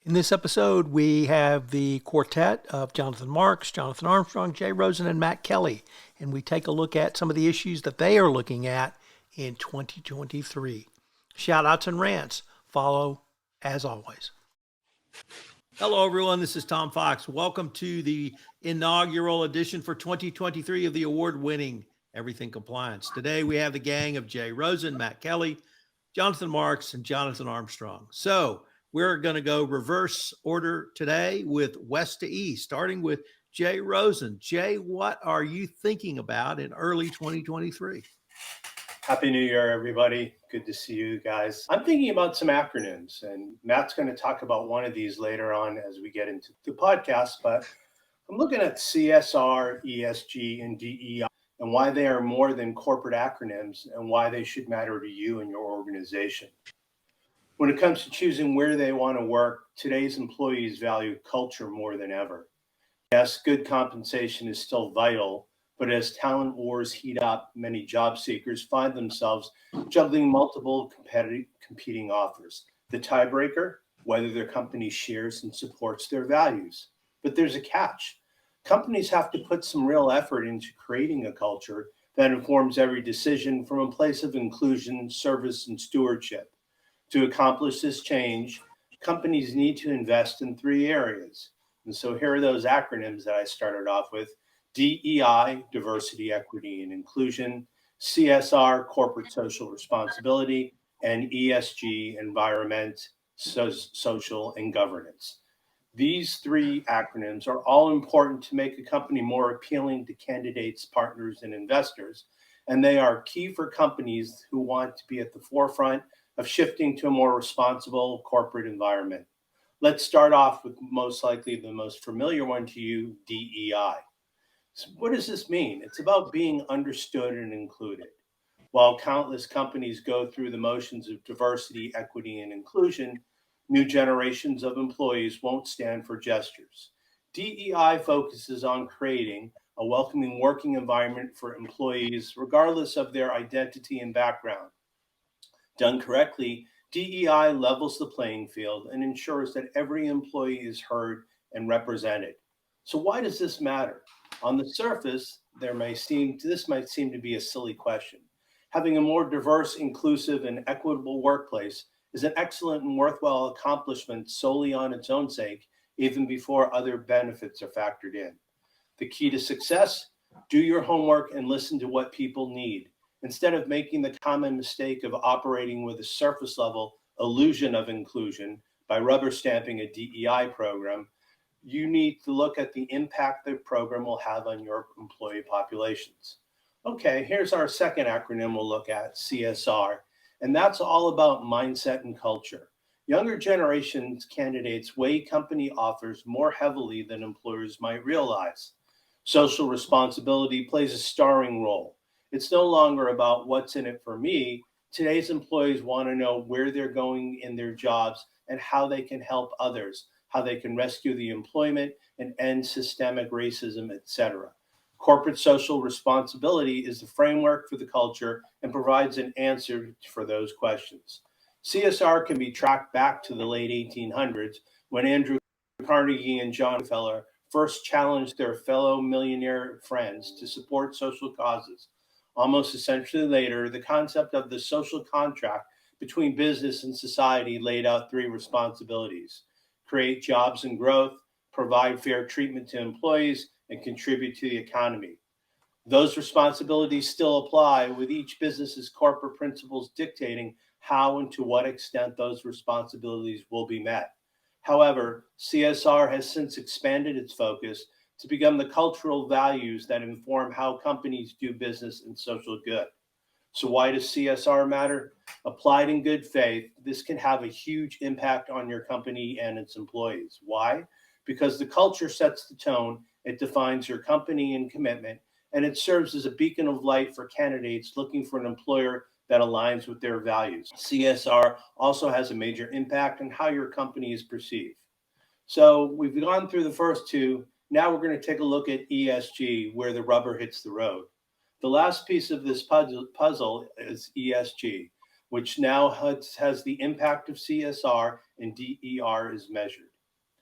In this episode, we have the quartet of Jonathan Marks, Jonathan Armstrong, Jay Rosen, and Matt Kelly, and we take a look at some of the issues that they are looking at in 2023. Shout Outs and Rants follow as always. Hello, everyone. This is Tom Fox. Welcome to the inaugural edition for 2023 of the award-winning Everything Compliance. Today, we have the gang of Jay Rosen, Matt Kelly, Jonathan Marks, and Jonathan Armstrong. So we're going to go reverse order today with west to east, starting with Jay Rosen. Jay, what are you thinking about in early 2023? Happy New Year, everybody. Good to see you guys. I'm thinking about some acronyms, and Matt's going to talk about one of these later on as we get into the podcast, but I'm looking at CSR, ESG, and DEI, and why they are more than corporate acronyms and why they should matter to you and your organization. When it comes to choosing where they want to work, today's employees value culture more than ever. Yes, good compensation is still vital, but as talent wars heat up, many job seekers find themselves juggling multiple competing offers. The tiebreaker, whether their company shares and supports their values. But there's a catch. Companies have to put some real effort into creating a culture that informs every decision from a place of inclusion, service, and stewardship. To accomplish this change, companies need to invest in three areas. And so here are those acronyms that I started off with: DEI, diversity, equity, and inclusion; CSR, corporate social responsibility; and ESG, environment, social, and governance. These three acronyms are all important to make a company more appealing to candidates, partners, and investors. And they are key for companies who want to be at the forefront of shifting to a more responsible corporate environment. Let's start off with most likely the most familiar one to you, DEI. So what does this mean? It's about being understood and included. While countless companies go through the motions of diversity, equity, and inclusion, new generations of employees won't stand for gestures. DEI focuses on creating a welcoming working environment for employees, regardless of their identity and background. Done correctly, DEI levels the playing field and ensures that every employee is heard and represented. So why does this matter? On the surface, this might seem to be a silly question. Having a more diverse, inclusive, and equitable workplace is an excellent and worthwhile accomplishment solely on its own sake, even before other benefits are factored in. The key to success: do your homework and listen to what people need. Instead of making the common mistake of operating with a surface level illusion of inclusion by rubber stamping a DEI program, you need to look at the impact the program will have on your employee populations. Okay, here's our second acronym we'll look at, CSR, and that's all about mindset and culture. Younger generations candidates weigh company offers more heavily than employers might realize. Social responsibility plays a starring role. It's no longer about what's in it for me. Today's employees want to know where they're going in their jobs and how they can help others, how they can rescue the employment and end systemic racism, etc. Corporate social responsibility is the framework for the culture and provides an answer for those questions. CSR can be tracked back to the late 1800s when Andrew Carnegie and John Rockefeller first challenged their fellow millionaire friends to support social causes. Almost a century later, the concept of the social contract between business and society laid out three responsibilities: create jobs and growth, provide fair treatment to employees, and contribute to the economy. Those responsibilities still apply, with each business's corporate principles dictating how and to what extent those responsibilities will be met. However, CSR has since expanded its focus to become the cultural values that inform how companies do business and social good. So why does CSR matter? Applied in good faith, this can have a huge impact on your company and its employees. Why? Because the culture sets the tone, it defines your company and commitment, and it serves as a beacon of light for candidates looking for an employer that aligns with their values. CSR also has a major impact on how your company is perceived. So we've gone through the first two. Now we're going to take a look at ESG, where the rubber hits the road. The last piece of this puzzle is ESG, which now has the impact of CSR, and DER is measured.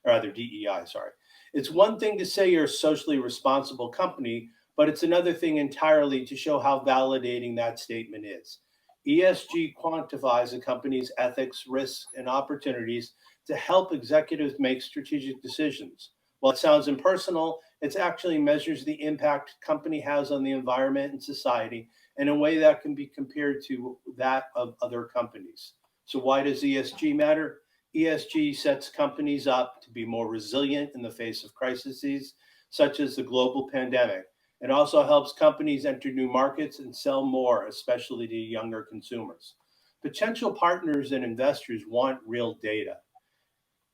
or rather DEI, sorry. It's one thing to say you're a socially responsible company, but it's another thing entirely to show how validating that statement is. ESG quantifies a company's ethics, risks, and opportunities to help executives make strategic decisions. While it sounds impersonal, it actually measures the impact a company has on the environment and society in a way that can be compared to that of other companies. So why does ESG matter? ESG sets companies up to be more resilient in the face of crises such as the global pandemic. It also helps companies enter new markets and sell more, especially to younger consumers. Potential partners and investors want real data.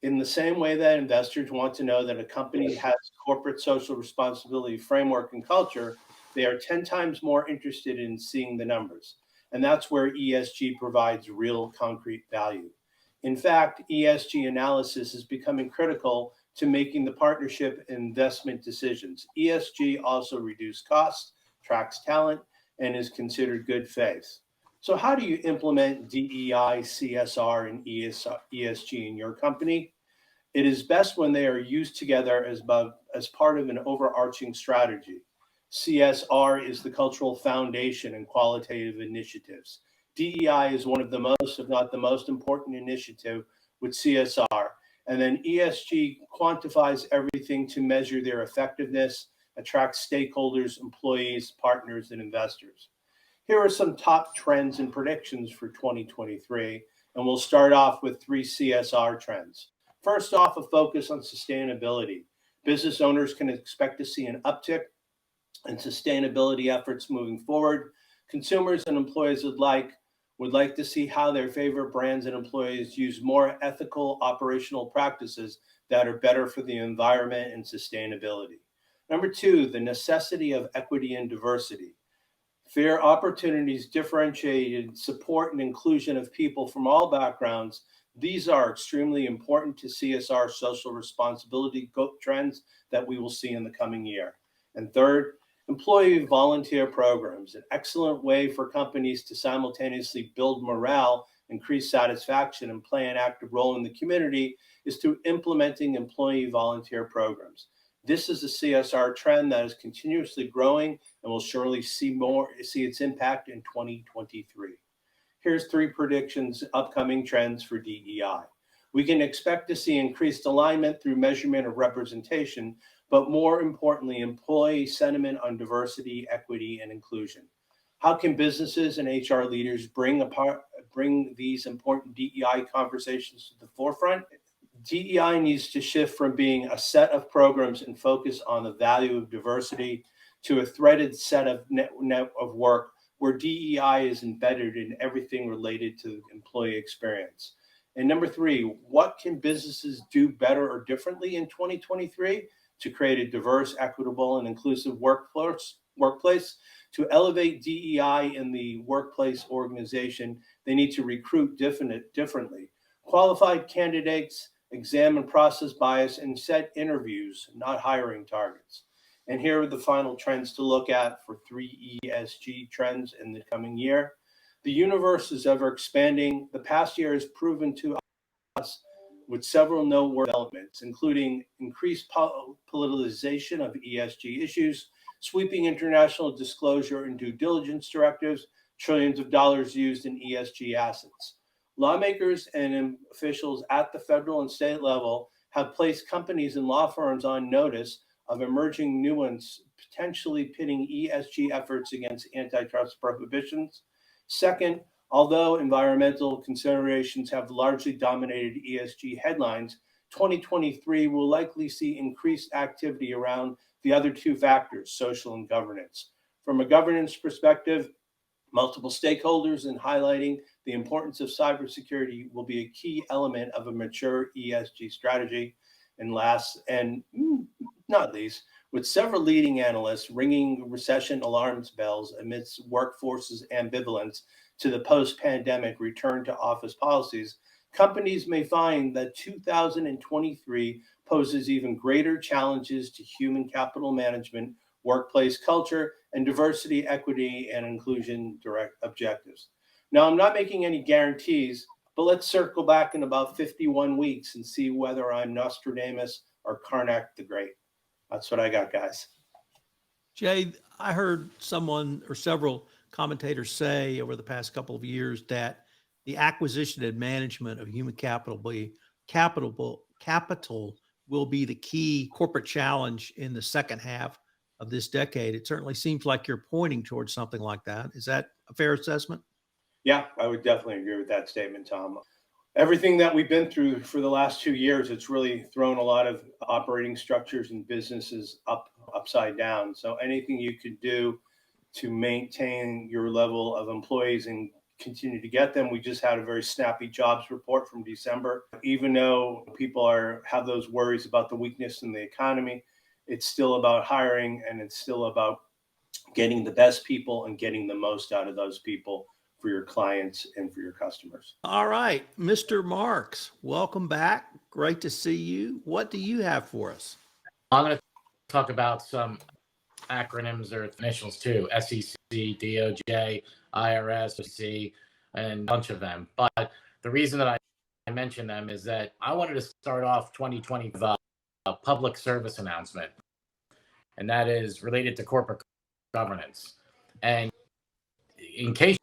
In the same way that investors want to know that a company has corporate social responsibility framework and culture, they are 10 times more interested in seeing the numbers. And that's where ESG provides real concrete value. In fact, ESG analysis is becoming critical to making the partnership investment decisions. ESG also reduces costs, tracks talent, and is considered good faith. So how do you implement DEI, CSR, and ESG in your company? It is best when they are used together as part of an overarching strategy. CSR is the cultural foundation and qualitative initiatives. DEI is one of the most, if not the most important initiative with CSR. And then ESG quantifies everything to measure their effectiveness, attract stakeholders, employees, partners, and investors. Here are some top trends and predictions for 2023, and we'll start off with 3 CSR trends. First off, a focus on sustainability. Business owners can expect to see an uptick in sustainability efforts moving forward. Consumers and employees would like to see how their favorite brands and employees use more ethical operational practices that are better for the environment and sustainability. Number 2, the necessity of equity and diversity. Fair opportunities, differentiated support, and inclusion of people from all backgrounds. These are extremely important to CSR social responsibility trends that we will see in the coming year. And third, employee volunteer programs, an excellent way for companies to simultaneously build morale, increase satisfaction, and play an active role in the community is through implementing employee volunteer programs. This is a CSR trend that is continuously growing and will surely see its impact in 2023. Here's 3 predictions, upcoming trends for DEI. We can expect to see increased alignment through measurement of representation, but more importantly, employee sentiment on diversity, equity, and inclusion. How can businesses and HR leaders bring these important DEI conversations to the forefront? DEI needs to shift from being a set of programs and focus on the value of diversity to a threaded set of net of work where DEI is embedded in everything related to employee experience. And number 3, what can businesses do better or differently in 2023 to create a diverse, equitable, and inclusive workplace? To elevate DEI in the workplace organization, they need to recruit differently. Qualified candidates, examine process bias, and set interviews, not hiring targets. And here are the final trends to look at for 3 ESG trends in the coming year. The universe is ever expanding. The past year has proven to us with several noteworthy developments, including increased politicization of ESG issues, sweeping international disclosure and due diligence directives, trillions of dollars used in ESG assets. Lawmakers and officials at the federal and state level have placed companies and law firms on notice of emerging nuance, potentially pitting ESG efforts against antitrust prohibitions. Second, although environmental considerations have largely dominated ESG headlines, 2023 will likely see increased activity around the other 2 factors, social and governance. From a governance perspective, multiple stakeholders and highlighting the importance of cybersecurity will be a key element of a mature ESG strategy. And last and not least, with several leading analysts ringing recession alarms bells amidst workforce's ambivalence to the post-pandemic return to office policies, companies may find that 2023 poses even greater challenges to human capital management, workplace culture, and diversity, equity, and inclusion direct objectives. Now, I'm not making any guarantees, But let's circle back in about 51 weeks and see whether I'm Nostradamus or Karnak the Great. That's what I got, guys. Jay, I heard someone or several commentators say over the past couple of years that the acquisition and management of human capital will be the key corporate challenge in the second half of this decade. It certainly seems like you're pointing towards something like that. Is that a fair assessment? Yeah, I would definitely agree with that statement, Tom. Everything that we've been through for the last 2 years, it's really thrown a lot of operating structures and businesses upside down. So anything you could do to maintain your level of employees and continue to get them. We just had a very snappy jobs report from December. Even though people have those worries about the weakness in the economy, it's still about hiring, and it's still about getting the best people and getting the most out of those people for your clients and for your customers. All right, Mr. Marks, welcome back. Great to see you. What do you have for us? I'm going to talk about some acronyms or initials too: SEC, DOJ, IRS, OC, and a bunch of them. But the reason that I mention them is that I wanted to start off 2020 with a public service announcement, and that is related to corporate governance. And in case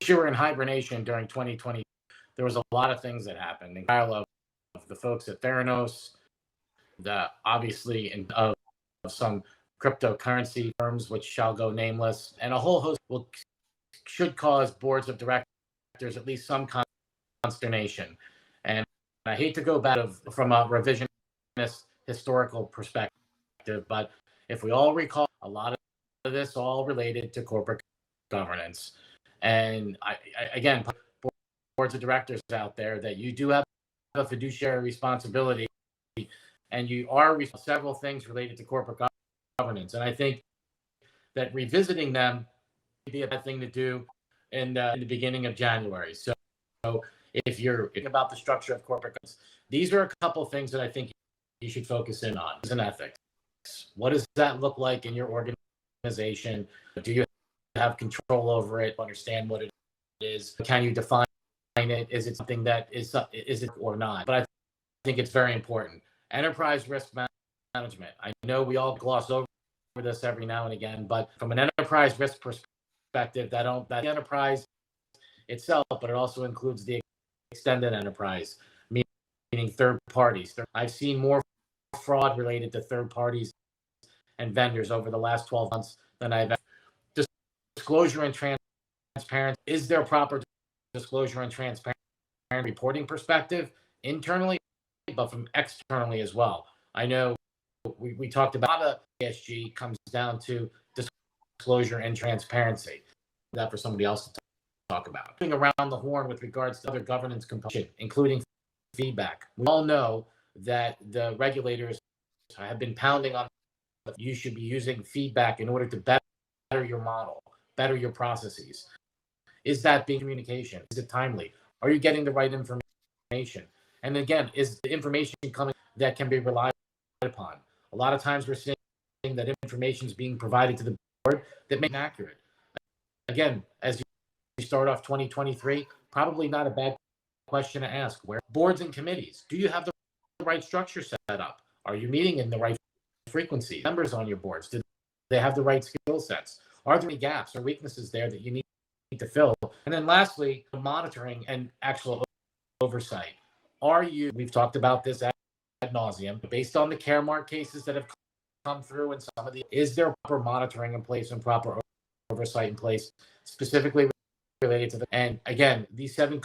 you were in hibernation during 2020, there was a lot of things that happened. In trial of the folks at Theranos, obviously of some cryptocurrency firms, which shall go nameless, and a whole host should cause boards of directors at least some consternation. And I hate to go back from a revisionist historical perspective, but if we all recall, a lot of this all related to corporate governance. And again, boards of directors out there, that you do have a fiduciary responsibility, and you are several things related to corporate governance. And I think that revisiting them would be a bad thing to do in the beginning of January. So if you're thinking about the structure of corporate governance, these are a couple of things that I think you should focus in on. Is an ethics. What does that look like in your organization? Do you have control over it? Understand what it is? Can you define it? Is it something that is it or not? But I think it's very important. Enterprise risk management. I know we all gloss over this every now and again, but from an enterprise risk perspective, that enterprise itself, but it also includes the extended enterprise, meaning third parties. I've seen more fraud related to third parties and vendors over the last 12 months than I've ever. Disclosure and transparency. Is there proper disclosure and transparent reporting perspective internally, but from externally as well? I know we talked about how the ESG comes down to disclosure and transparency. That for somebody else to talk about. Around the horn with regards to other governance components, including feedback. We all know that the regulators have been pounding on that you should be using feedback in order to better your model, better your processes. Is that being communication? Is it timely? Are you getting the right information? And again, is the information coming that can be relied upon? A lot of times we're seeing that information is being provided to the board that may be inaccurate. Again, as you start off 2023, probably not a bad question to ask. Where boards and committees, do you have the right structure set up? Are you meeting in the right frequency? Members on your boards, do they have the right skill sets? Are there any gaps or weaknesses there that you need to fill? And then lastly, monitoring and actual oversight. We've talked about this ad nauseum, based on the Caremark cases that have come through, and is there proper monitoring in place and proper oversight in place, specifically related to and again, these 7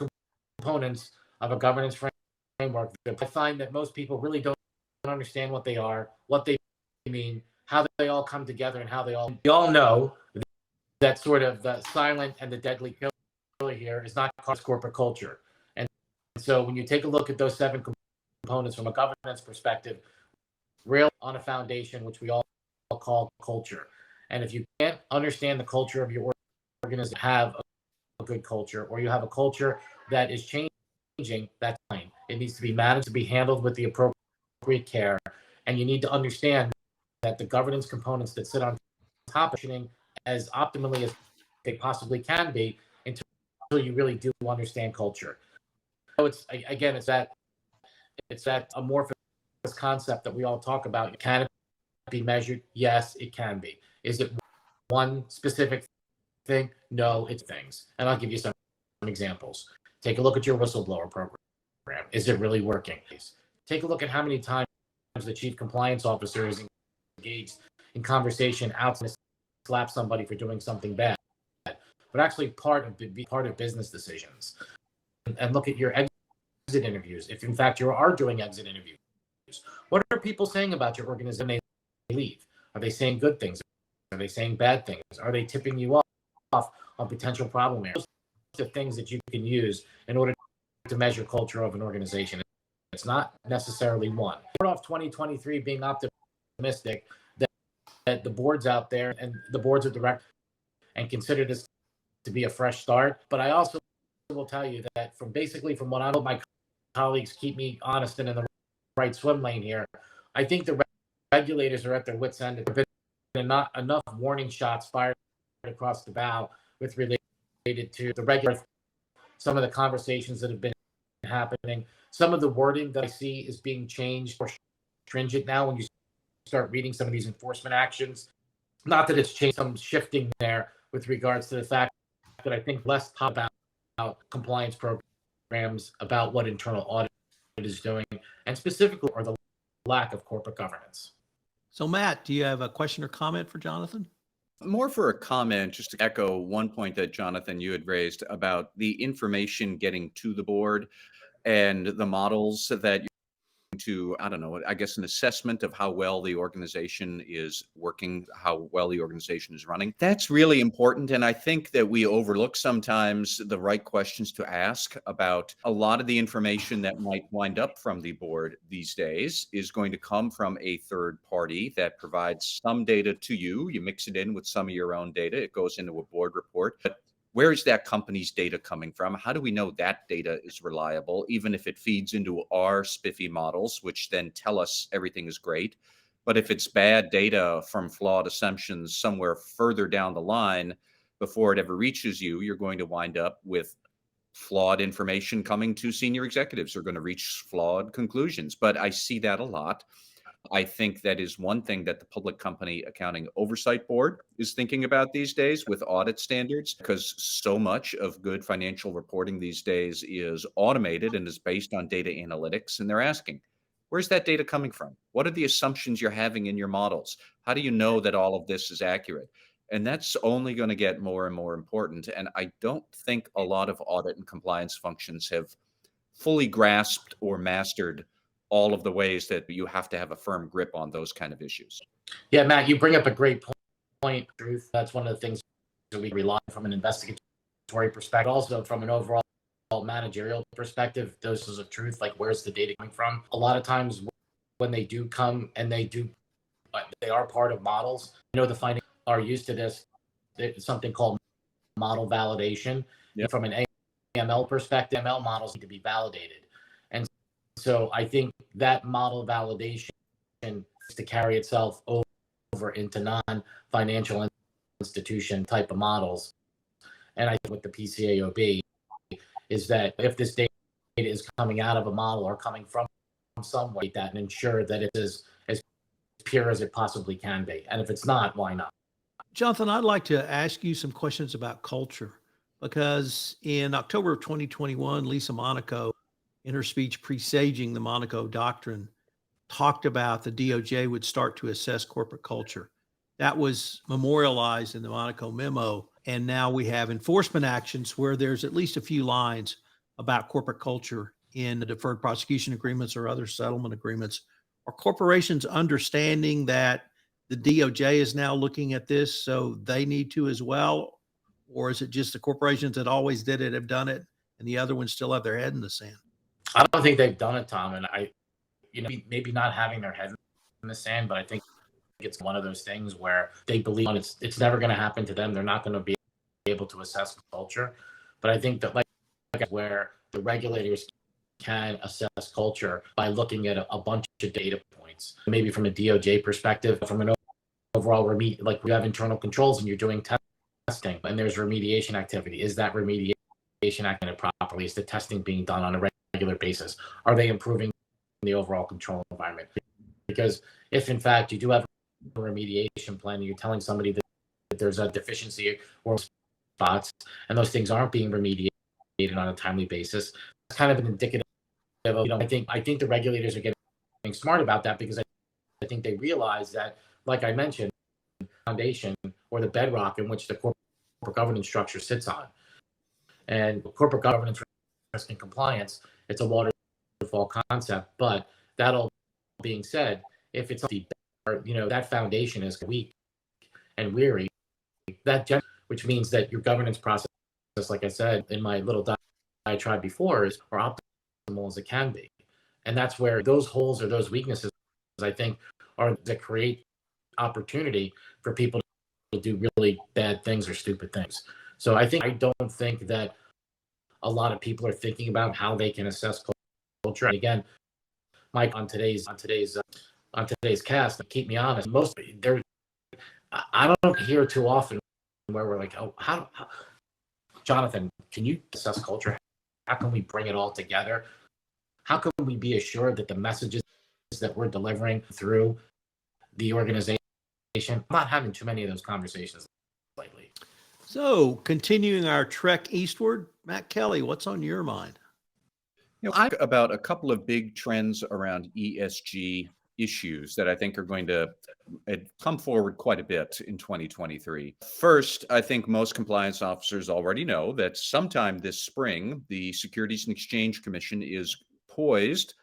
components of a governance framework. I find that most people really don't understand what they are, what they mean, how they all come together, and how we all know that sort of the silent and the deadly killer here is not corporate culture. And so when you take a look at those 7 components from a governance perspective, real on a foundation, which we all call culture. And if you can't understand the culture of your organization, have a good culture, or you have a culture that is changing, that's fine. It needs to be managed, to be handled with the appropriate care. And you need to understand that the governance components that sit on top of functioning as optimally as they possibly can be until you really do understand culture. it's that amorphous concept that we all talk about. Can it be measured? Yes, it can be. Is it one specific thing? No, it's things. And I'll give you some examples. Take a look at your whistleblower program. Is it really working? Take a look at how many times the chief compliance officer is engaged in conversation outside to slap somebody for doing something bad, but actually part of business decisions. And look at your exit interviews. If in fact you are doing exit interviews, what are people saying about your organization when they leave? Are they saying good things? Are they saying bad things? Are they tipping you off on potential problem areas? Those are things that you can use in order to measure culture of an organization. It's not necessarily one. Start off 2023 being optimistic that the boards out there and the boards of directors and consider this to be a fresh start. But I also will tell you that from what I know, my colleagues keep me honest and in the right swim lane here. I think the regulators are at their wits' end. There have been not enough warning shots fired across the bow with related to the regular, some of the conversations that have been happening. Some of the wording that I see is being changed or stringent now when you start reading some of these enforcement actions. Not that it's changed, some shifting there with regards to the fact that I think less talk about compliance programs, about what internal audit is doing, and specifically or the lack of corporate governance. So Matt, do you have a question or comment for Jonathan? More for a comment, just to echo one point that Jonathan, you had raised about the information getting to the board and the models that to, I don't know, I guess an assessment of how well the organization is working, how well the organization is running. That's really important. And I think that we overlook sometimes the right questions to ask about a lot of the information that might wind up from the board these days is going to come from a third party that provides some data to you. You mix it in with some of your own data. It goes into a board report. But where is that company's data coming from? How do we know that data is reliable, even if it feeds into our spiffy models, which then tell us everything is great? But if it's bad data from flawed assumptions somewhere further down the line, before it ever reaches you, you're going to wind up with flawed information coming to senior executives who are going to reach flawed conclusions. But I see that a lot. I think that is one thing that the Public Company Accounting Oversight Board is thinking about these days with audit standards, because so much of good financial reporting these days is automated and is based on data analytics. And they're asking, where's that data coming from? What are the assumptions you're having in your models? How do you know that all of this is accurate? And that's only going to get more and more important. And I don't think a lot of audit and compliance functions have fully grasped or mastered all of the ways that you have to have a firm grip on those kind of issues. Yeah, Matt, you bring up a great point. Truth. That's one of the things that we rely on from an investigatory perspective, also from an overall managerial perspective. Doses of truth, like where's the data coming from? A lot of times when they do come and they are part of models. The findings are used to this. It's something called model validation. Yep. From an AML perspective, ML models need to be validated. So I think that model validation is to carry itself over into non-financial institution type of models. And I think with the PCAOB is that if this data is coming out of a model or coming from some way, that and ensure that it is as pure as it possibly can be. And if it's not, why not? Jonathan, I'd like to ask you some questions about culture, because in October of 2021, Lisa Monaco, in her speech presaging the Monaco Doctrine, talked about the DOJ would start to assess corporate culture. That was memorialized in the Monaco memo. And now we have enforcement actions where there's at least a few lines about corporate culture in the deferred prosecution agreements or other settlement agreements. Are corporations understanding that the DOJ is now looking at this, so they need to as well? Or is it just the corporations that always did it have done it, and the other ones still have their head in the sand? I don't think they've done it, Tom. And maybe not having their head in the sand, but I think it's one of those things where they believe it's never going to happen to them. They're not going to be able to assess culture. But I think that like where the regulators can assess culture by looking at a bunch of data points, maybe from a DOJ perspective, from an overall like we have internal controls and you're doing testing and there's remediation activity. Is that remediation acting properly? Is the testing being done on a regular basis? Are they improving the overall control environment? Because if in fact you do have a remediation plan and you're telling somebody that there's a deficiency or spots and those things aren't being remediated on a timely basis, it's kind of an indicative of, I think the regulators are getting smart about that, because I think they realize that, like I mentioned, foundation or the bedrock in which the corporate governance structure sits on. And corporate governance, risk, and compliance, it's a waterfall concept. But that all being said, if it's that foundation is weak and weary, which means that your governance process, like I said in my little diatribe before, is are optimal as it can be. And that's where those holes or those weaknesses, I think, are that create opportunity for people to do really bad things or stupid things. So I don't think that a lot of people are thinking about how they can assess culture. And again, Mike, on today's cast, keep me honest, I don't hear too often where we're like, oh, how Jonathan, can you assess culture? How can we bring it all together? How can we be assured that the messages that we're delivering through the organization? I'm not having too many of those conversations lately. So, continuing our trek eastward, Matt Kelly, what's on your mind? I think about a couple of big trends around ESG issues that I think are going to come forward quite a bit in 2023. First, I think most compliance officers already know that sometime this spring, the Securities and Exchange Commission is poised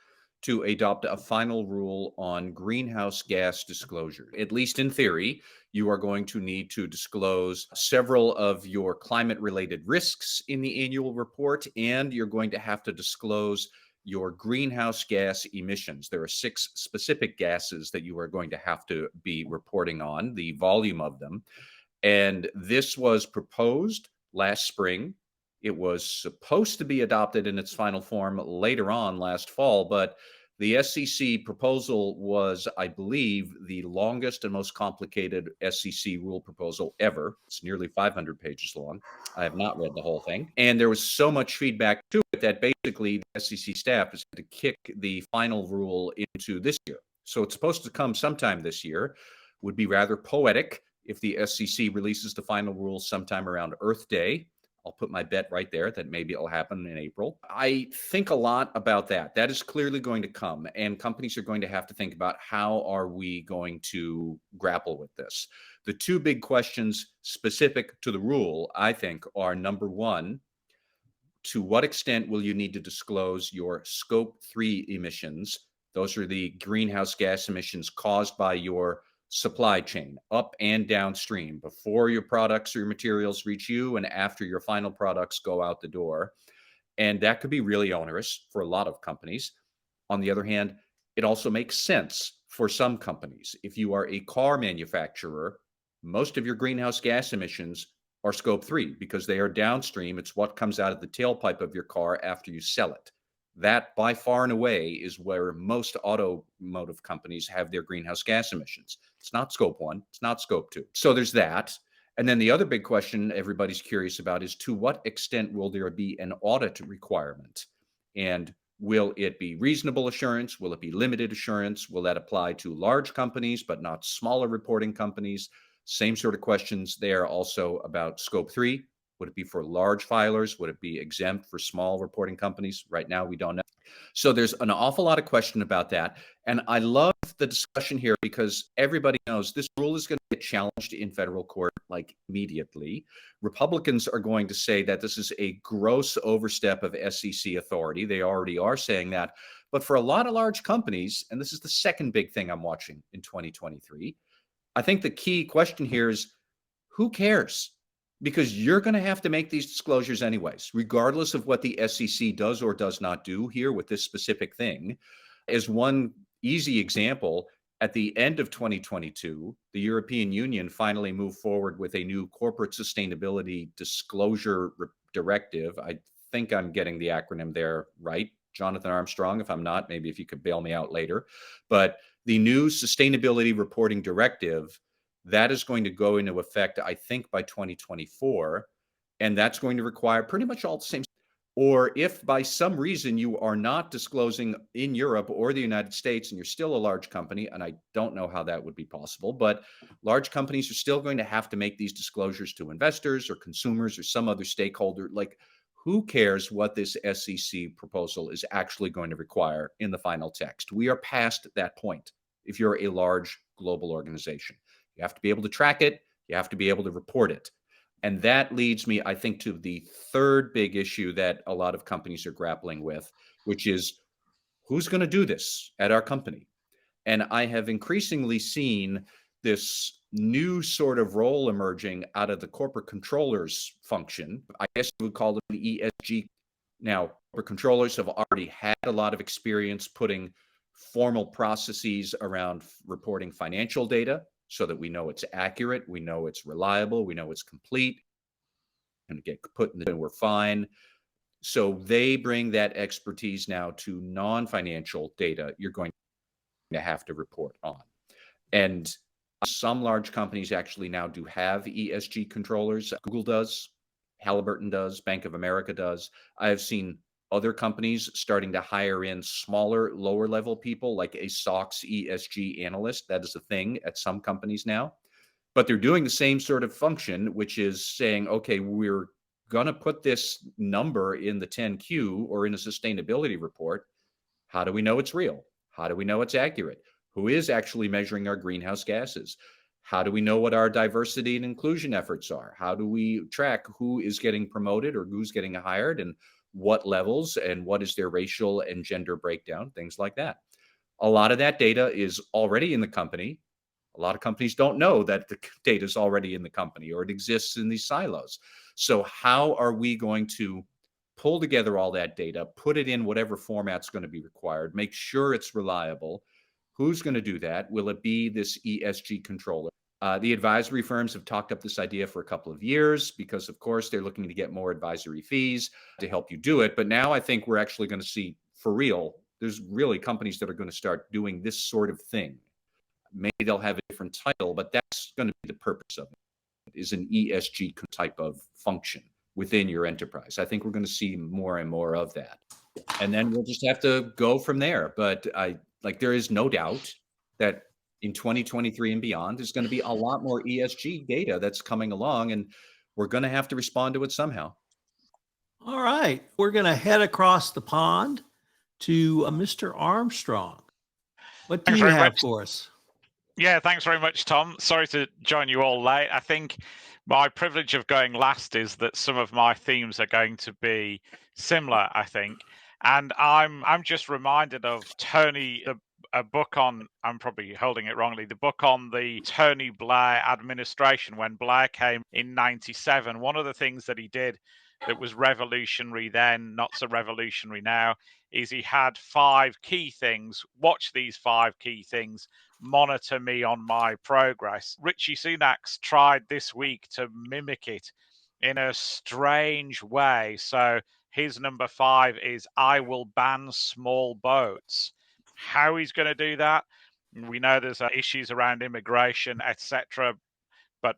to adopt a final rule on greenhouse gas disclosure. At least in theory, you are going to need to disclose several of your climate-related risks in the annual report, and you're going to have to disclose your greenhouse gas emissions. There are 6 specific gases that you are going to have to be reporting on, the volume of them. And this was proposed last spring. It was supposed to be adopted in its final form later on last fall, but the SEC proposal was, I believe, the longest and most complicated SEC rule proposal ever. It's nearly 500 pages long. I have not read the whole thing. And there was so much feedback to it that basically the SEC staff has had to kick the final rule into this year. So it's supposed to come sometime this year. Would be rather poetic if the SEC releases the final rule sometime around Earth Day. I'll put my bet right there that maybe it'll happen in April. I think a lot about that. That is clearly going to come, and companies are going to have to think about how are we going to grapple with this. The 2 big questions specific to the rule, I think, are number 1, to what extent will you need to disclose your scope 3 emissions? Those are the greenhouse gas emissions caused by your supply chain, up and downstream, before your products or your materials reach you and after your final products go out the door. And that could be really onerous for a lot of companies. On the other hand, it also makes sense for some companies. If you are a car manufacturer, most of your greenhouse gas emissions are scope 3 because they are downstream. It's what comes out of the tailpipe of your car after you sell it. That, by far and away, is where most automotive companies have their greenhouse gas emissions. It's not scope 1. It's not scope 2. So there's that. And then the other big question everybody's curious about is, to what extent will there be an audit requirement? And will it be reasonable assurance? Will it be limited assurance? Will that apply to large companies but not smaller reporting companies? Same sort of questions there also about scope 3. Would it be for large filers? Would it be exempt for small reporting companies? Right now, we don't know. So there's an awful lot of question about that. And I love the discussion here because everybody knows this rule is going to get challenged in federal court like immediately. Republicans are going to say that this is a gross overstep of SEC authority. They already are saying that. But for a lot of large companies, and this is the second big thing I'm watching in 2023, I think the key question here is, who cares? Because you're going to have to make these disclosures anyways, regardless of what the SEC does or does not do here with this specific thing. As one easy example, at the end of 2022, the European Union finally moved forward with a new corporate sustainability disclosure directive. I think I'm getting the acronym there right. Jonathan Armstrong, if I'm not, maybe if you could bail me out later. But the new sustainability reporting directive, that is going to go into effect, I think, by 2024. And that's going to require pretty much all the same. Or if by some reason you are not disclosing in Europe or the United States and you're still a large company, and I don't know how that would be possible, but large companies are still going to have to make these disclosures to investors or consumers or some other stakeholder. Like, who cares what this SEC proposal is actually going to require in the final text? We are past that point. If you're a large global organization, you have to be able to track it. You have to be able to report it. And that leads me, I think, to the third big issue that a lot of companies are grappling with, which is who's going to do this at our company? And I have increasingly seen this new sort of role emerging out of the corporate controllers function. I guess you would call them the ESG. Now, corporate controllers have already had a lot of experience putting formal processes around reporting financial data so that we know it's accurate, we know it's reliable, we know it's complete, and get put in the, we're fine. So they bring that expertise now to non-financial data you're going to have to report on. And some large companies actually now do have ESG controllers. Google does, Halliburton does, Bank of America does. I have seen other companies starting to hire in smaller, lower level people, like a SOX ESG analyst. That is a thing at some companies now. But they're doing the same sort of function, which is saying, okay, we're going to put this number in the 10Q or in a sustainability report. How do we know it's real? How do we know it's accurate? Who is actually measuring our greenhouse gases? How do we know what our diversity and inclusion efforts are? How do we track who is getting promoted or who's getting hired and what levels and what is their racial and gender breakdown, things like that. A lot of that data is already in the company. A lot of companies don't know that the data is already in the company or it exists in these silos. So how are we going to pull together all that data, put it in whatever format's going to be required, make sure it's reliable? Who's going to do that? Will it be this ESG controller? The advisory firms have talked up this idea for a couple of years because, of course, they're looking to get more advisory fees to help you do it. But now I think we're actually going to see, for real, there's really companies that are going to start doing this sort of thing. Maybe they'll have a different title, but that's going to be the purpose of it, is an ESG type of function within your enterprise. I think we're going to see more and more of that. And then we'll just have to go from there. But there is no doubt that in 2023 and beyond, there's going to be a lot more ESG data that's coming along, and we're going to have to respond to it somehow. All right. We're going to head across the pond to Mr. Armstrong. What do you have for us? Yeah, thanks very much, Tom. Sorry to join you all late. I think my privilege of going last is that some of my themes are going to be similar, I think. And I'm just reminded of Tony, a book on, I'm probably holding it wrongly, the book on the Tony Blair administration when Blair came in 97. One of the things that he did that was revolutionary then, not so revolutionary now, is he had 5 key things. Watch these 5 key things. Monitor me on my progress. Richie Sunak's tried this week to mimic it in a strange way. So his number 5 is I will ban small boats. How he's going to do that, we know there's issues around immigration, etc. But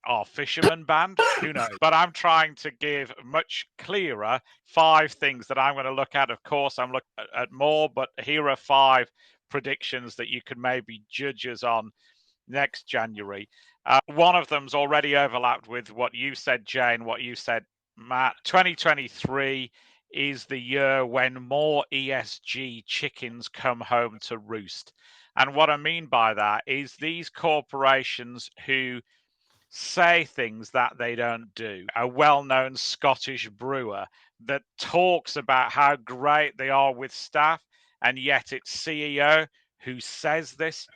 are fishermen banned? Who knows? But I'm trying to give much clearer 5 things that I'm going to look at. Of course, I'm looking at more, but here are 5 predictions that you could maybe judge us on next January. One of them's already overlapped with what you said, Jay, and what you said, Matt. 2023 is the year when more ESG chickens come home to roost. And what I mean by that is these corporations who say things that they don't do. A well-known Scottish brewer that talks about how great they are with staff, and yet its CEO who says this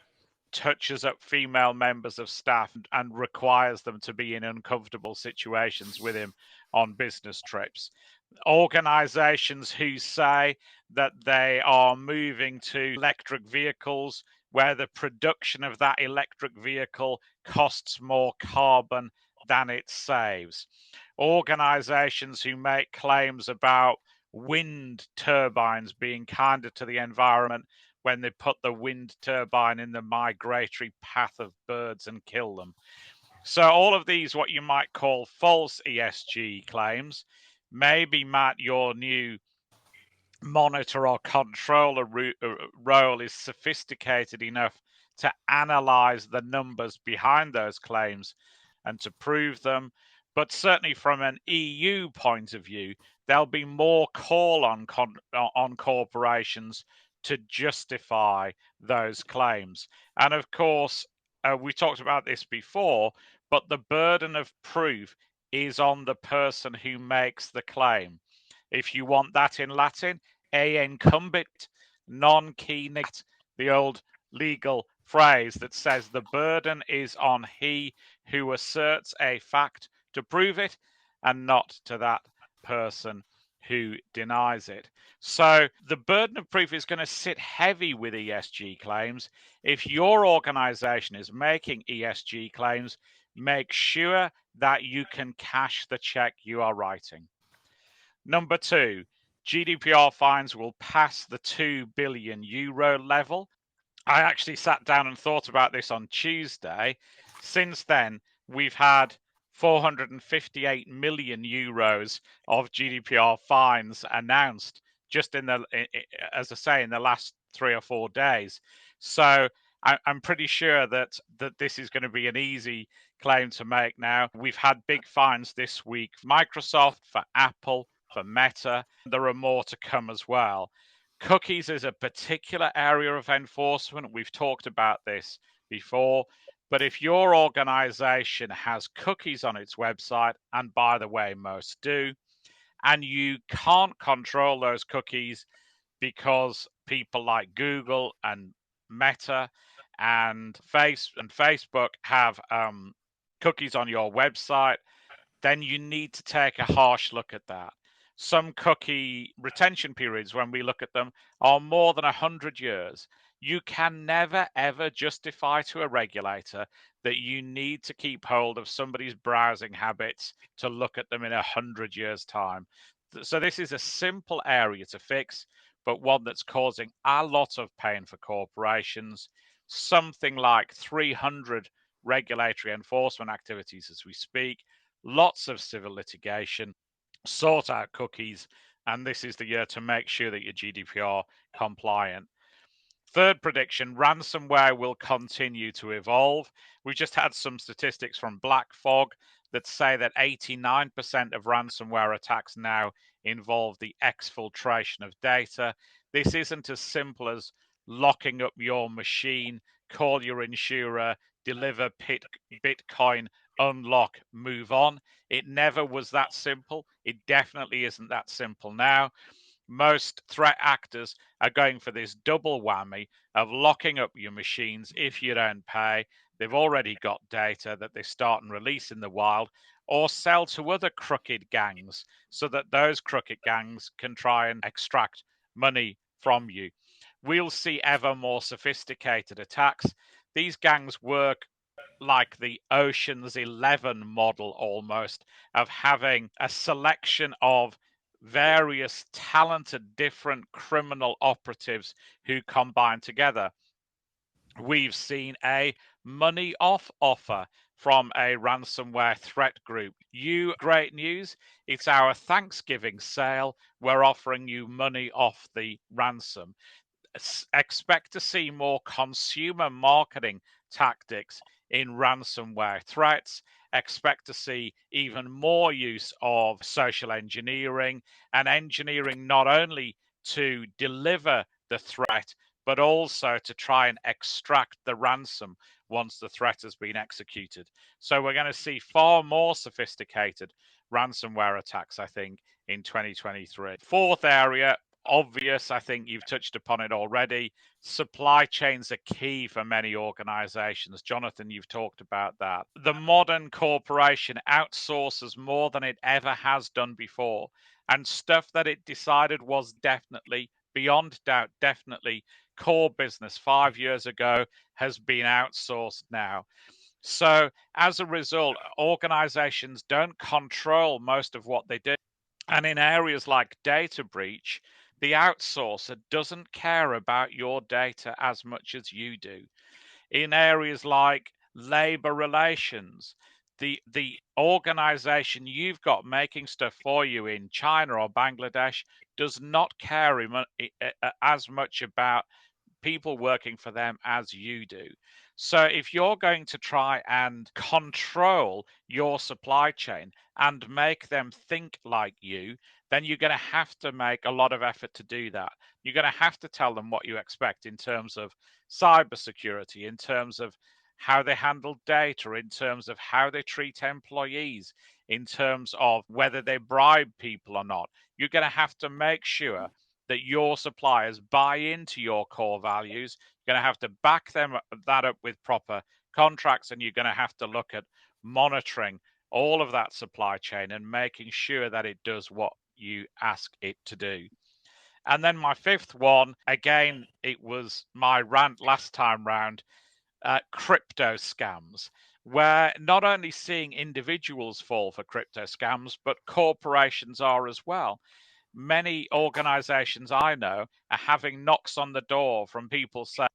touches up female members of staff and requires them to be in uncomfortable situations with him on business trips. Organizations who say that they are moving to electric vehicles where the production of that electric vehicle costs more carbon than it saves. Organizations who make claims about wind turbines being kinder to the environment when they put the wind turbine in the migratory path of birds and kill them. So all of these, what you might call false ESG claims, maybe, Matt, your new monitor or controller role is sophisticated enough to analyze the numbers behind those claims and to prove them. But certainly from an EU point of view, there'll be more call on corporations to justify those claims. And of course, we talked about this before, but the burden of proof is on the person who makes the claim. If you want that in Latin, e incumbit non qui negat, the old legal phrase that says the burden is on he who asserts a fact to prove it and not to that person who denies it. So the burden of proof is going to sit heavy with ESG claims. If your organization is making ESG claims, make sure that you can cash the check you are writing. Number two, GDPR fines will pass the €2 billion level. I actually sat down and thought about this on Tuesday. Since then, we've had €458 million of GDPR fines announced just as I say, in the last 3 or 4 days. So I'm pretty sure that this is going to be an easy claim to make now. We've had big fines this week for Microsoft, for Apple, for Meta. There are more to come as well. Cookies is a particular area of enforcement. We've talked about this before. But if your organization has cookies on its website, and by the way, most do, and you can't control those cookies because people like Google and Meta and Facebook have cookies on your website, then you need to take a harsh look at that. Some cookie retention periods, when we look at them, are more than 100 years. You can never, ever justify to a regulator that you need to keep hold of somebody's browsing habits to look at them in 100 years' time. So this is a simple area to fix, but one that's causing a lot of pain for corporations. Something like 300 regulatory enforcement activities as we speak, lots of civil litigation, sort out cookies, and this is the year to make sure that you're GDPR compliant. Third prediction, ransomware will continue to evolve. We just had some statistics from Black Fog that say that 89% of ransomware attacks now involve the exfiltration of data. This isn't as simple as locking up your machine, call your insurer, deliver Bitcoin, unlock, move on. It never was that simple. It definitely isn't that simple now. Most threat actors are going for this double whammy of locking up your machines if you don't pay. They've already got data that they start and release in the wild, or sell to other crooked gangs so that those crooked gangs can try and extract money from you. We'll see ever more sophisticated attacks. These gangs work like the Ocean's 11 model almost, of having a selection of various talented different criminal operatives who combine together. We've seen a money off offer from a ransomware threat group. Great news. It's our Thanksgiving sale. We're offering you money off the ransom. Expect to see more consumer marketing tactics in ransomware threats. Expect to see even more use of social engineering and engineering, not only to deliver the threat, but also to try and extract the ransom once the threat has been executed. So we're going to see far more sophisticated ransomware attacks, I think, in 2023. Fourth area, obvious, I think you've touched upon it already. Supply chains are key for many organizations. Jonathan, you've talked about that. The modern corporation outsources more than it ever has done before, and stuff that it decided was definitely, beyond doubt, definitely core business 5 years ago has been outsourced now. So as a result, organizations don't control most of what they do. And in areas like data breach, the outsourcer doesn't care about your data as much as you do. In areas like labor relations, the organization you've got making stuff for you in China or Bangladesh does not care as much about people working for them as you do. So if you're going to try and control your supply chain and make them think like you, then you're going to have to make a lot of effort to do that. You're going to have to tell them what you expect in terms of cybersecurity, in terms of how they handle data, in terms of how they treat employees, in terms of whether they bribe people or not. You're going to have to make sure that your suppliers buy into your core values. You're going to have to back that up with proper contracts, and you're going to have to look at monitoring all of that supply chain and making sure that it does what you ask it to do. And then my fifth one, again, it was my rant last time round, crypto scams, where not only seeing individuals fall for crypto scams, but corporations are as well. Many organizations I know are having knocks on the door from people saying,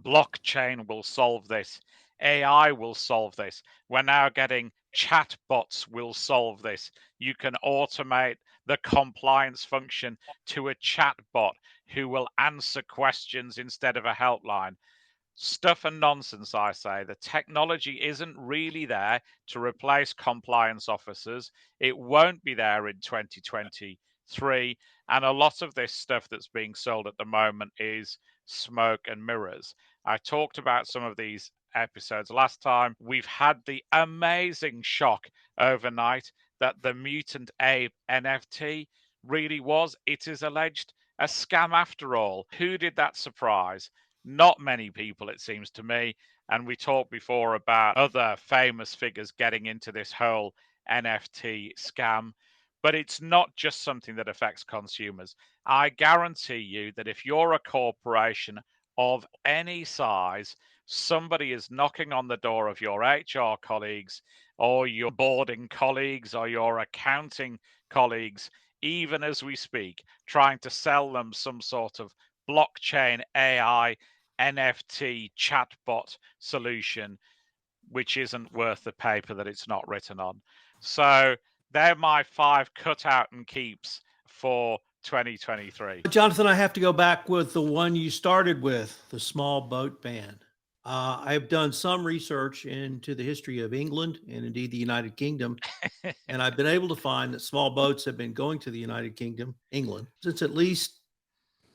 blockchain will solve this, AI will solve this. We're now getting chatbots will solve this. You can automate the compliance function to a chatbot who will answer questions instead of a helpline. Stuff and nonsense, I say. The technology isn't really there to replace compliance officers. It won't be there in 2023. And a lot of this stuff that's being sold at the moment is smoke and mirrors. I talked about some of these episodes last time. We've had the amazing shock overnight that the Mutant Ape NFT really was, it is alleged, a scam after all. Who did that surprise? Not many people, it seems to me. And we talked before about other famous figures getting into this whole NFT scam. But it's not just something that affects consumers. I guarantee you that if you're a corporation of any size, somebody is knocking on the door of your HR colleagues or your boarding colleagues or your accounting colleagues, even as we speak, trying to sell them some sort of blockchain AI NFT chatbot solution, which isn't worth the paper that it's not written on. So they're my 5 cut out and keeps for 2023. Jonathan, I have to go back with the one you started with, the small boat ban. I've done some research into the history of England and indeed the United Kingdom, and I've been able to find that small boats have been going to the United Kingdom, England, since at least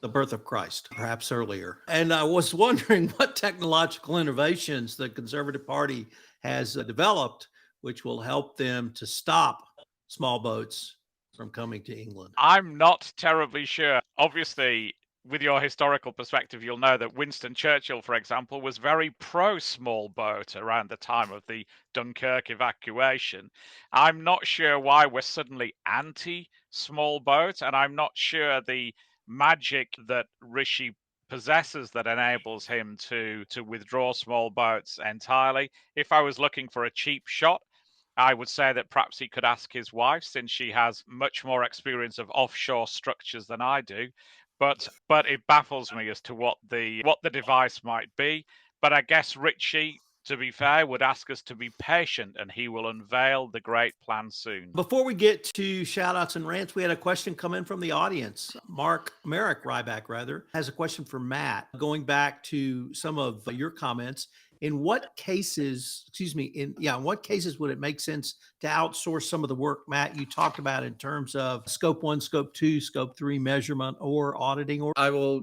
the birth of Christ, perhaps earlier. And I was wondering what technological innovations the Conservative Party has developed, which will help them to stop small boats from coming to England. I'm not terribly sure. Obviously, with your historical perspective, you'll know that Winston Churchill, for example, was very pro small boat around the time of the Dunkirk evacuation. I'm not sure why we're suddenly anti small boat, and I'm not sure the magic that Rishi possesses that enables him to withdraw small boats entirely. If I was looking for a cheap shot, I would say that perhaps he could ask his wife, since she has much more experience of offshore structures than I do. But it baffles me as to what the device might be. But I guess Richie, to be fair, would ask us to be patient, and he will unveil the great plan soon. Before we get to shout outs and rants, we had a question come in from the audience. Merrick Ryback, has a question for Matt, going back to some of your comments. In what cases would it make sense to outsource some of the work, Matt, you talked about in terms of scope 1, scope 2, scope 3 measurement or auditing?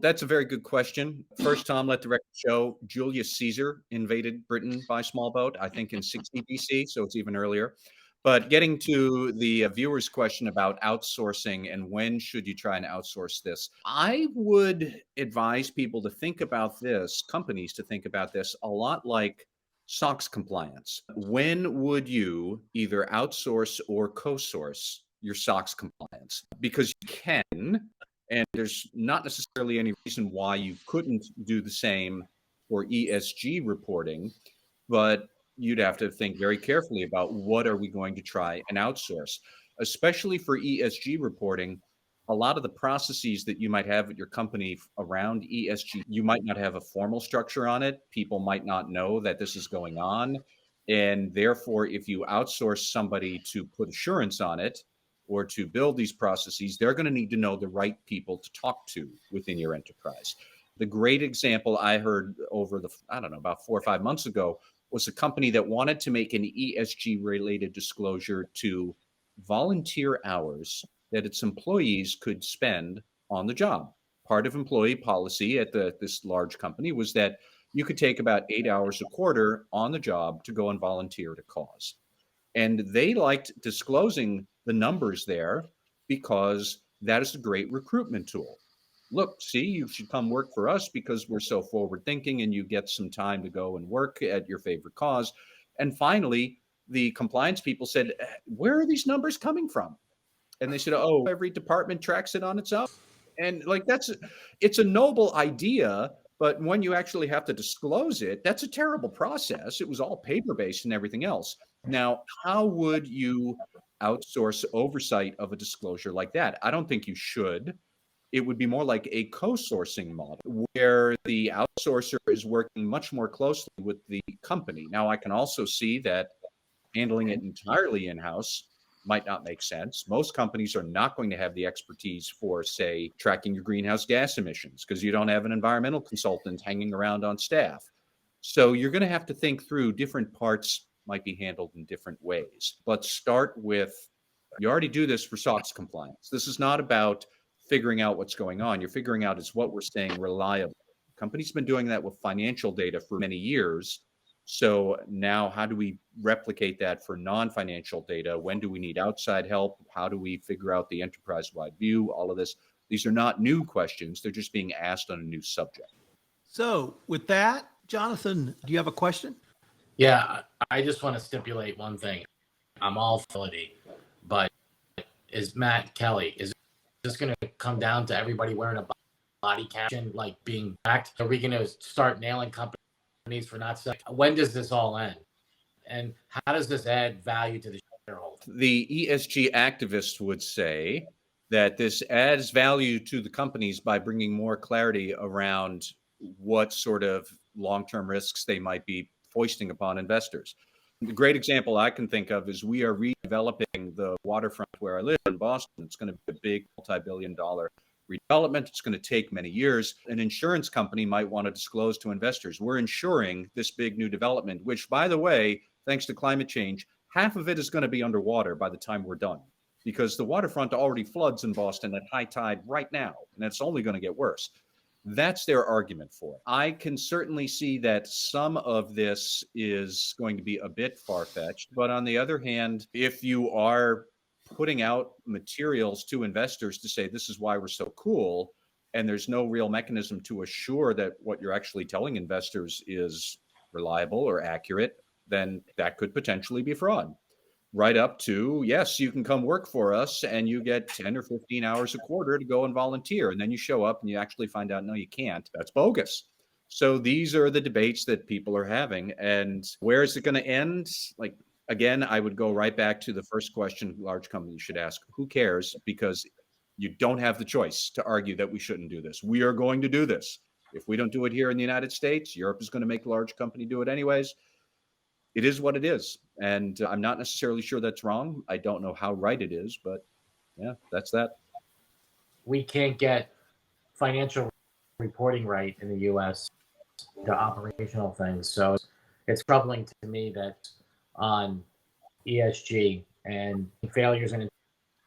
That's a very good question. First, Tom, let the record show Julius Caesar invaded Britain by small boat, I think in 60 BC, so it's even earlier. But getting to the viewer's question about outsourcing and when should you try and outsource this, I would advise people to think about this, companies to think about this a lot like SOX compliance. When would you either outsource or co-source your SOX compliance? Because you can, and there's not necessarily any reason why you couldn't do the same for ESG reporting, but you'd have to think very carefully about what are we going to try and outsource, especially for ESG reporting. A lot of the processes that you might have at your company around ESG, you might not have a formal structure on it. People might not know that this is going on. And therefore, if you outsource somebody to put assurance on it or to build these processes, they're going to need to know the right people to talk to within your enterprise. The great example I heard over about 4 or 5 months ago was a company that wanted to make an ESG related disclosure to volunteer hours that its employees could spend on the job. Part of employee policy at this large company was that you could take about 8 hours a quarter on the job to go and volunteer to cause. And they liked disclosing the numbers there because that is a great recruitment tool. Look, see, you should come work for us because we're so forward thinking and you get some time to go and work at your favorite cause. And finally, the compliance people said, where are these numbers coming from? And they said, oh, every department tracks it on its own. And it's a noble idea, but when you actually have to disclose it, that's a terrible process. It was all paper-based and everything else. Now, how would you outsource oversight of a disclosure like that? I don't think you should. It would be more like a co-sourcing model where the outsourcer is working much more closely with the company. Now, I can also see that handling it entirely in-house might not make sense. Most companies are not going to have the expertise for, say, tracking your greenhouse gas emissions because you don't have an environmental consultant hanging around on staff. So you're going to have to think through different parts might be handled in different ways. But start with, you already do this for SOX compliance. This is not about figuring out what's going on. You're figuring out is what we're saying reliable. Companies have been doing that with financial data for many years. So now how do we replicate that for non-financial data? When do we need outside help? How do we figure out the enterprise-wide view? All of this. These are not new questions. They're just being asked on a new subject. So with that, Jonathan, do you have a question? Yeah, I just want to stipulate one thing. I'm all for it, but is Matt Kelly, is this going to come down to everybody wearing a body caption, like being backed? Are we going to start nailing companies for not saying? When does this all end? And how does this add value to the shareholder? The ESG activists would say that this adds value to the companies by bringing more clarity around what sort of long-term risks they might be foisting upon investors. The great example I can think of is we are redeveloping the waterfront where I live in Boston. It's going to be a big multi-billion-dollar redevelopment. It's going to take many years. An insurance company might want to disclose to investors, we're insuring this big new development, which, by the way, thanks to climate change, half of it is going to be underwater by the time we're done because the waterfront already floods in Boston at high tide right now, and it's only going to get worse. That's their argument for it. I can certainly see that some of this is going to be a bit far-fetched, but on the other hand, if you are putting out materials to investors to say, this is why we're so cool, and there's no real mechanism to assure that what you're actually telling investors is reliable or accurate, then that could potentially be fraud. Right up to, yes, you can come work for us and you get 10 or 15 hours a quarter to go and volunteer. And then you show up and you actually find out, no, you can't. That's bogus. So these are the debates that people are having. And where is it going to end? Like, again, I would go right back to the first question large companies should ask, who cares? Because you don't have the choice to argue that we shouldn't do this. We are going to do this. If we don't do it here in the United States, Europe is going to make a large company do it anyways. It is what it is. And I'm not necessarily sure that's wrong. I don't know how right it is, but yeah, that's that. We can't get financial reporting right in the U.S. to operational things. So it's troubling to me that on ESG and failures and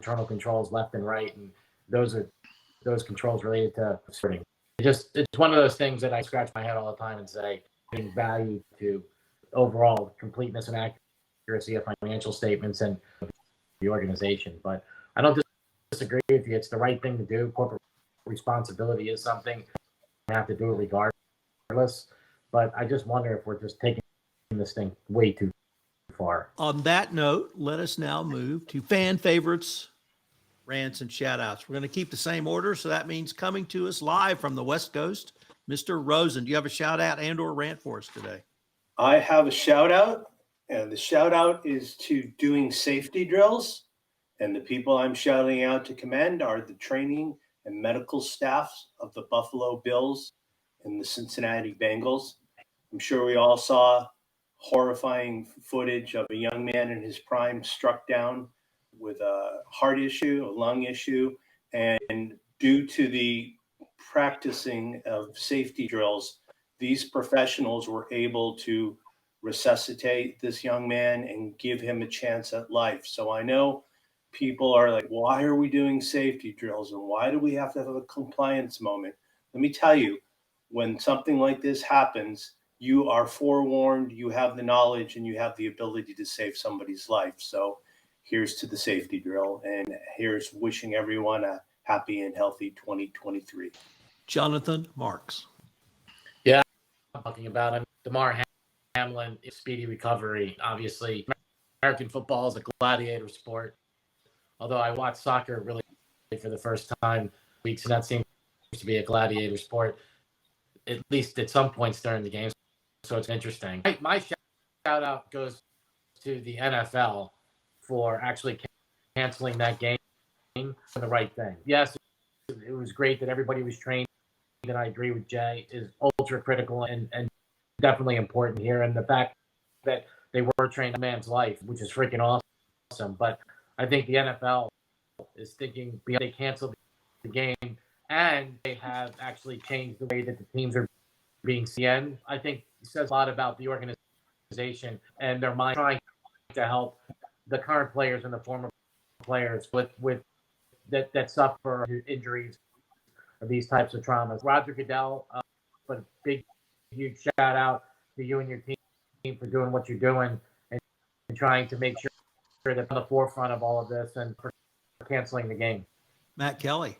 internal controls left and right, and those controls related to sorting. It's one of those things that I scratch my head all the time and say, adding value to overall completeness and accuracy of financial statements and the organization. But I don't disagree with you. It's the right thing to do. Corporate responsibility is something you have to do it regardless. But I just wonder if we're just taking this thing way too far. On that note, let us now move to fan favorites, rants, and shout outs. We're going to keep the same order. So that means coming to us live from the West Coast, Mr. Rosen. Do you have a shout out and or rant for us today? I have a shout out, and the shout out is to doing safety drills. And the people I'm shouting out to commend are the training and medical staffs of the Buffalo Bills and the Cincinnati Bengals. I'm sure we all saw horrifying footage of a young man in his prime struck down with a heart issue, a lung issue, and due to the practicing of safety drills, these professionals were able to resuscitate this young man and give him a chance at life. So I know people are like, why are we doing safety drills and why do we have to have a compliance moment? Let me tell you, when something like this happens, you are forewarned, you have the knowledge, and you have the ability to save somebody's life. So here's to the safety drill, and here's wishing everyone a happy and healthy 2023. Jonathan Marks. Yeah, I'm talking about him. DeMar Hamlin, speedy recovery. Obviously, American football is a gladiator sport. Although I watched soccer really for the first time weeks, and that seems to be a gladiator sport, at least at some points during the game. So it's interesting. My shout out goes to the NFL for actually canceling that game for the right thing. Yes, it was great that everybody was trained, and I agree with Jay, is ultra critical and definitely important here. And the fact that they were trained in a man's life, which is freaking awesome. But I think the NFL is thinking they canceled the game and they have actually changed the way that the teams are being seen. I think it says a lot about the organization and their mind trying to help the current players and the former players with that suffer injuries or these types of traumas. Roger Goodell, but big, huge shout out to you and your team for doing what you're doing and trying to make sure that on the forefront of all of this and for canceling the game. Matt Kelly.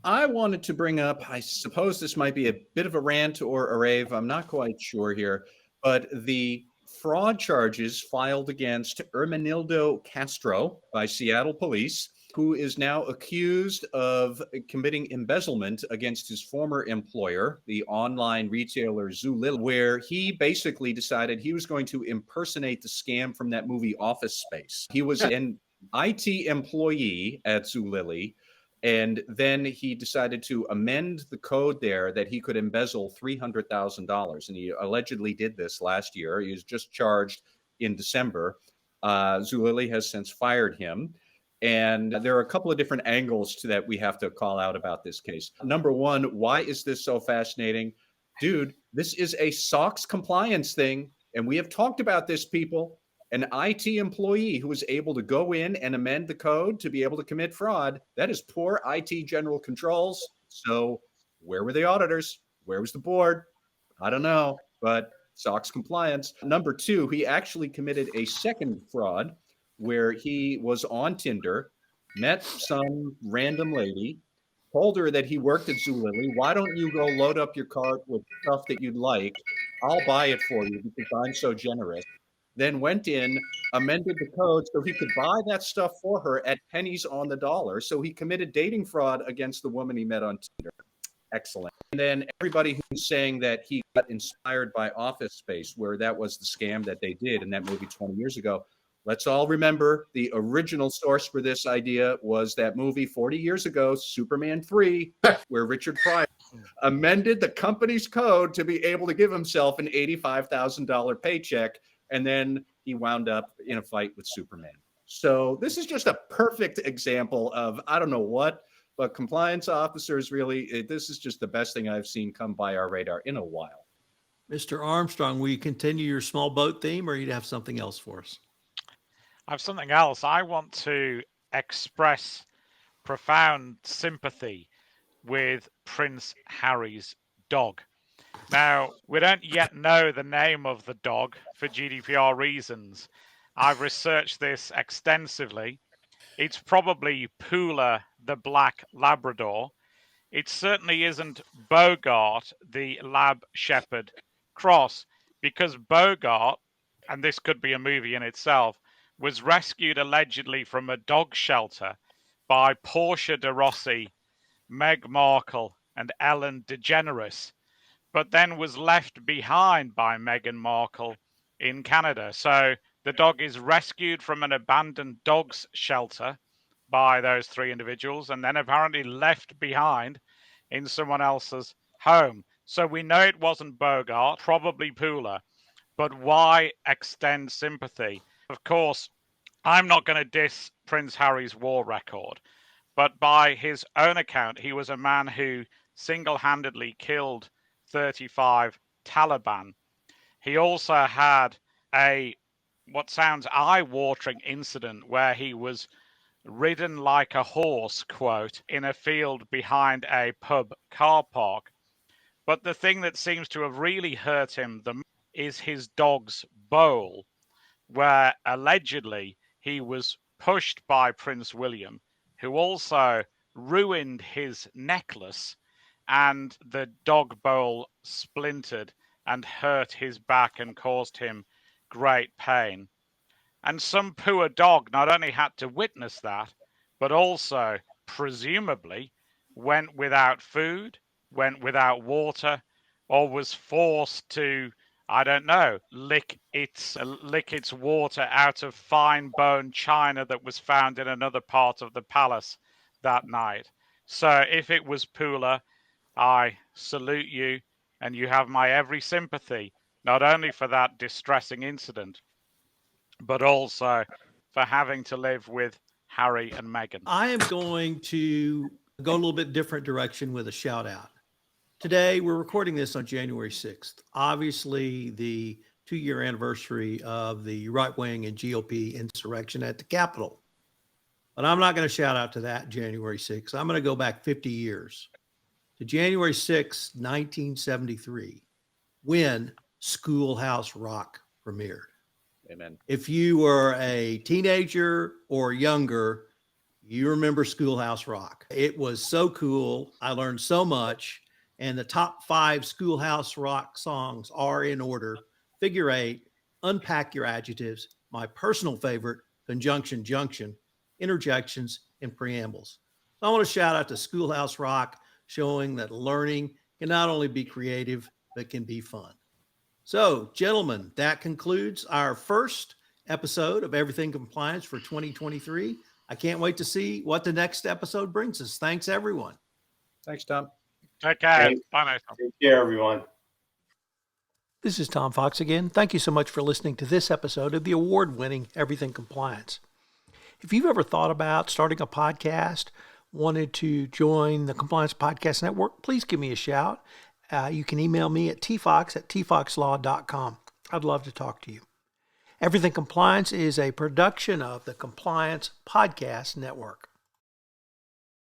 I wanted to bring up, I suppose this might be a bit of a rant or a rave, I'm not quite sure here, but the fraud charges filed against Hermenildo Castro by Seattle police, who is now accused of committing embezzlement against his former employer, the online retailer Zulily, where he basically decided he was going to impersonate the scam from that movie Office Space. He was an IT employee at Zulily, and then he decided to amend the code there that he could embezzle $300,000. And he allegedly did this last year. He was just charged in December. Zulily has since fired him. And there are a couple of different angles to that we have to call out about this case. Number one, why is this so fascinating? Dude, this is a SOX compliance thing. And we have talked about this, people. An IT employee who was able to go in and amend the code to be able to commit fraud. That is poor IT general controls. So where were the auditors? Where was the board? I don't know, but SOX compliance. Number two, he actually committed a second fraud where he was on Tinder, met some random lady, told her that he worked at Zulily. Why don't you go load up your cart with stuff that you'd like? I'll buy it for you because I'm so generous. Then went in, amended the code so he could buy that stuff for her at pennies on the dollar. So he committed dating fraud against the woman he met on Tinder. Excellent. And then everybody who's saying that he got inspired by Office Space, where that was the scam that they did in that movie 20 years ago. Let's all remember the original source for this idea was that movie 40 years ago, Superman 3, where Richard Pryor amended the company's code to be able to give himself an $85,000 paycheck. And then he wound up in a fight with Superman. So this is just a perfect example of, I don't know what, but compliance officers really, this is just the best thing I've seen come by our radar in a while. Mr. Armstrong, will you continue your small boat theme or you have something else for us? I have something else. I want to express profound sympathy with Prince Harry's dog. Now, we don't yet know the name of the dog for GDPR reasons. I've researched this extensively. It's probably Poola the Black Labrador. It certainly isn't Bogart the Lab Shepherd Cross, because Bogart, and this could be a movie in itself, was rescued allegedly from a dog shelter by Portia de Rossi, Meg Markle, and Ellen DeGeneres, but then was left behind by Meghan Markle in Canada. So the dog is rescued from an abandoned dogs shelter by those three individuals and then apparently left behind in someone else's home. So we know it wasn't Bogart, probably Poola. But why extend sympathy? Of course, I'm not going to diss Prince Harry's war record, but by his own account, he was a man who single-handedly killed 35 Taliban. He also had a what sounds eye-watering incident where he was ridden like a horse, quote, in a field behind a pub car park. But the thing that seems to have really hurt him the most is his dog's bowl, where allegedly he was pushed by Prince William, who also ruined his necklace, and the dog bowl splintered and hurt his back and caused him great pain. And some poor dog not only had to witness that, but also, presumably, went without food, went without water, or was forced to, I don't know, lick its water out of fine bone china that was found in another part of the palace that night. So if it was Pula, I salute you, and you have my every sympathy, not only for that distressing incident, but also for having to live with Harry and Meghan. I am going to go a little bit different direction with a shout out. Today, we're recording this on January 6th, obviously the 2-year anniversary of the right wing and GOP insurrection at the Capitol. But I'm not going to shout out to that January 6th. I'm going to go back 50 years to January 6th, 1973, when Schoolhouse Rock premiered. Amen. If you were a teenager or younger, you remember Schoolhouse Rock. It was so cool. I learned so much. And the top 5 Schoolhouse Rock songs are in order: Figure 8, Unpack Your Adjectives, my personal favorite, Conjunction Junction, Interjections, and Preambles. So I want to shout out to Schoolhouse Rock, showing that learning can not only be creative, but can be fun. So, gentlemen, that concludes our first episode of Everything Compliance for 2023. I can't wait to see what the next episode brings us. Thanks, everyone. Thanks, Tom. Take care. Thanks. Bye now, Tom. Take care, everyone. This is Tom Fox again. Thank you so much for listening to this episode of the award-winning Everything Compliance. If you've ever thought about starting a podcast, wanted to join the Compliance Podcast Network, please give me a shout. You can email me at tfox@tfoxlaw.com. I'd love to talk to you. Everything Compliance is a production of the Compliance Podcast Network.